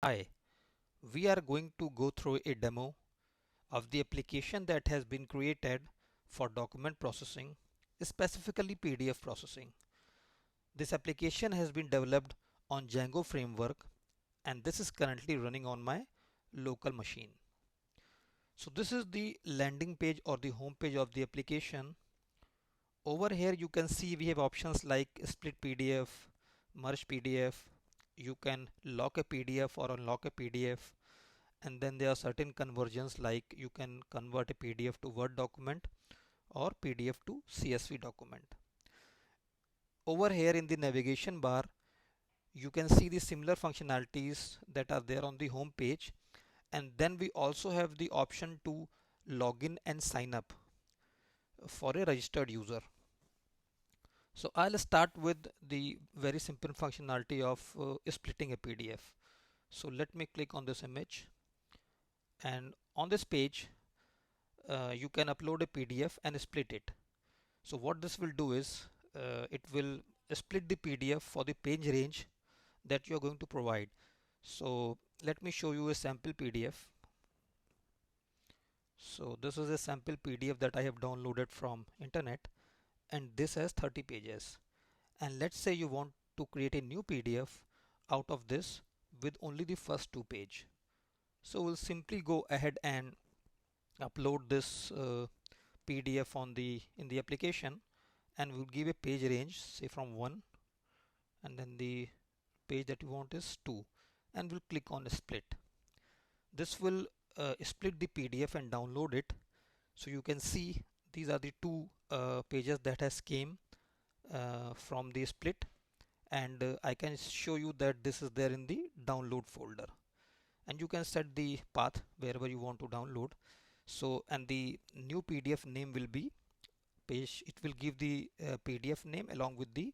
Hi, we are going to go through a demo of the application that has been created for document processing, specifically PDF processing. This application has been developed on Django framework and this is currently running on my local machine. So this is the landing page or the home page of the application. Over here you can see we have options like split PDF, merge PDF, you can lock a PDF or unlock a PDF, and then there are certain conversions like you can convert a PDF to Word document or PDF to CSV document. Over here in the navigation bar you can see the similar functionalities that are there on the home page, and then we also have the option to log in and sign up for a registered user. So I'll start with the very simple functionality of splitting a PDF. So let me click on this image, and on this page you can upload a PDF and split it. So what this will do is it will split the PDF for the page range that you are going to provide. So let me show you a sample PDF. So this is a sample PDF that I have downloaded from internet, and this has 30 pages. And let's say you want to create a new PDF out of this with only the first two page. So we'll simply go ahead and upload this PDF on the in the application, and we'll give a page range say from 1, and then the page that we want is 2, and we'll click on split. This will split the PDF and download it. So you can see these are the two pages that has came from the split, and I can show you that this is there in the download folder, and you can set the path wherever you want to download. So and the new PDF name will be page, it will give the PDF name along with the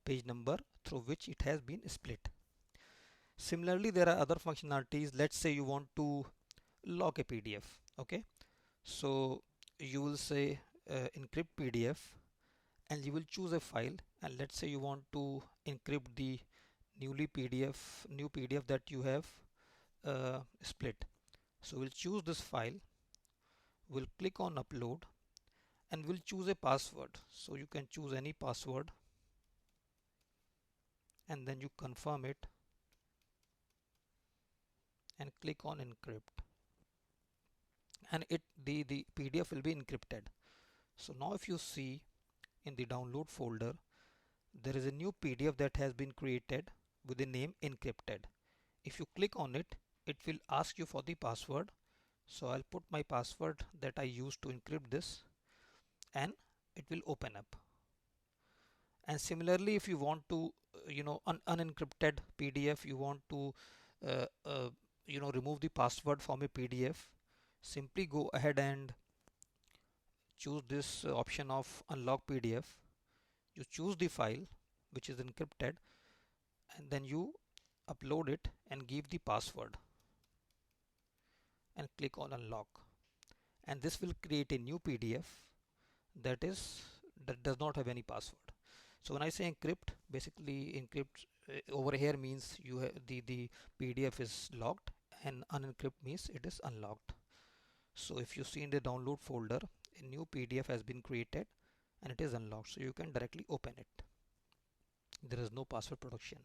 page number through which it has been split. Similarly, there are other functionalities. Let's say you want to lock a PDF. Okay, so you will say encrypt PDF, and you will choose a file, and let's say you want to encrypt the new PDF that you have split. So we'll choose this file, we'll click on upload, and we'll choose a password. So you can choose any password, and then you confirm it and click on encrypt, and the PDF will be encrypted. So now if you see in the download folder, there is a new PDF that has been created with the name encrypted. If you click on it, it will ask you for the password. So I'll put my password that I used to encrypt this, and it will open up. And similarly, if you want to unencrypted PDF, you want to uh, uh, remove the password from a PDF, simply go ahead and choose this option of unlock PDF. You choose the file which is encrypted, and then you upload it and give the password and click on unlock, and this will create a new PDF that does not have any password. So when I say encrypt, basically encrypt over here means you have the PDF is locked, and unencrypt means it is unlocked. So if you see in the download folder, a new PDF has been created and it is unlocked, so you can directly open it. There is no password protection.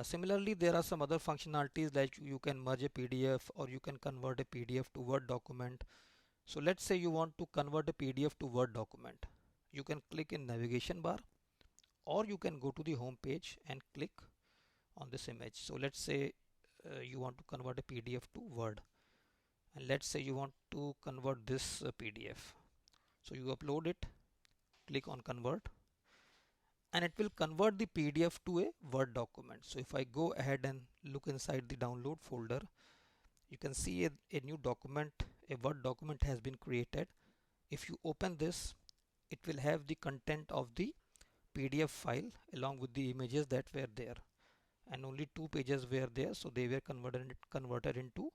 Similarly, there are some other functionalities like you can merge a PDF or you can convert a PDF to Word document. So let's say you want to convert a PDF to Word document. You can click in navigation bar, or you can go to the home page and click on this image. So let's say you want to convert a PDF to Word, and let's say you want to convert this PDF. So you upload it, click on convert, and it will convert the PDF to a Word document. So if I go ahead and look inside the download folder, you can see a new document, a Word document has been created. If you open this, it will have the content of the PDF file along with the images that were there, and only two pages were there, so they were converted into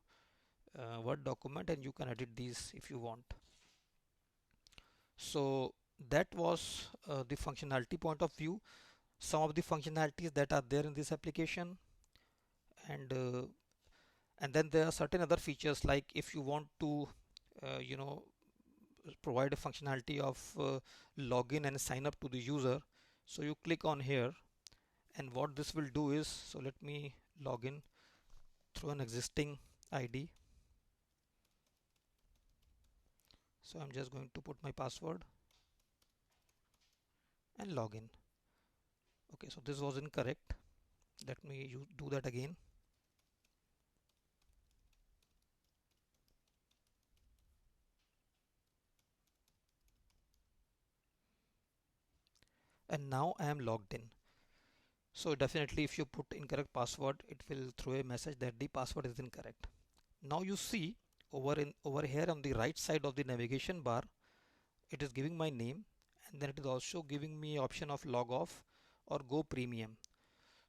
Word document, and you can edit these if you want. So that was the functionality point of view, some of the functionalities that are there in this application. and and then there are certain other features, like if you want to uh, you know provide a functionality of login and sign up to the user. So you click on here, and what this will do is, so let me log in through an existing ID. So I'm just going to put my password and log in. Okay, so this was incorrect. Let me do that again. And now I am logged in. So definitely if you put incorrect password, it will throw a message that the password is incorrect. Now you see over here on the right side of the navigation bar, it is giving my name, and then it is also giving me option of log off or go premium.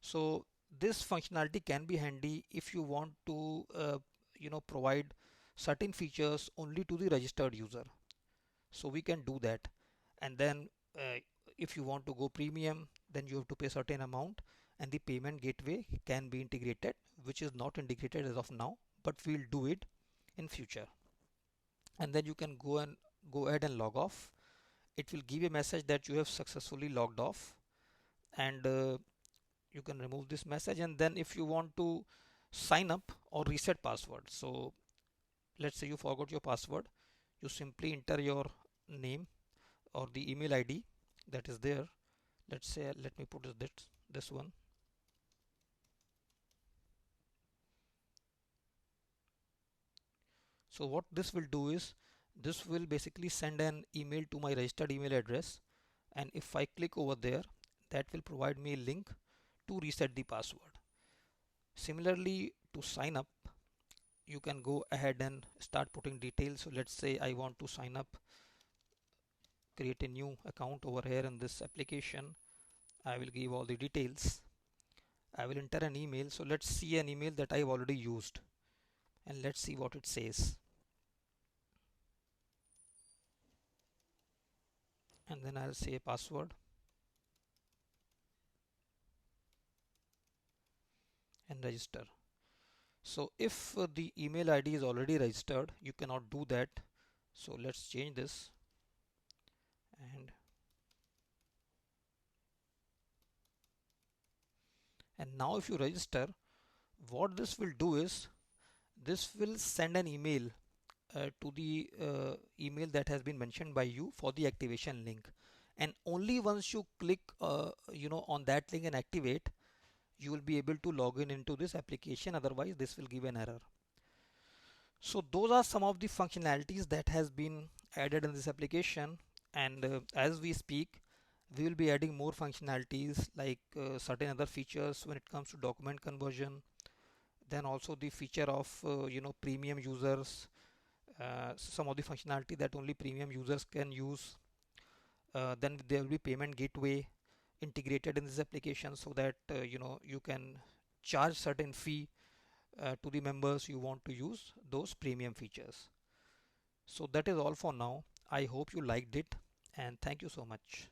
So this functionality can be handy if you want to provide certain features only to the registered user. So we can do that. And then uh, if you want to go premium, then you have to pay certain amount, and the payment gateway can be integrated, which is not integrated as of now, but we'll do it in future. And then you can go ahead and log off. It will give a message that you have successfully logged off, and you can remove this message. And then if you want to sign up or reset password, so let's say you forgot your password, you simply enter your name or the email ID that is there. Let's say, let me put this one. So what this will do is, this will basically send an email to my registered email address, and if I click over there, that will provide me a link to reset the password. Similarly, to sign up, you can go ahead and start putting details. So let's say I want to sign up, create a new account over here in this application. I will give all the details. I will enter an email. So let's see an email that I've already used, and let's see what it says. And then I'll say password and register. So if the email ID is already registered, you cannot do that. So let's change this. And now if you register, what this will do is, this will send an email to the email that has been mentioned by you for the activation link. And only once you click on that link and activate, you will be able to log in into this application. Otherwise this will give an error. So those are some of the functionalities that has been added in this application, and as we speak, we will be adding more functionalities, like certain other features when it comes to document conversion, then also the feature of premium users, some of the functionality that only premium users can use. Then there will be payment gateway integrated in this application, so that you can charge certain fee to the members you want to use those premium features. So that is all for now. I hope you liked it, and thank you so much.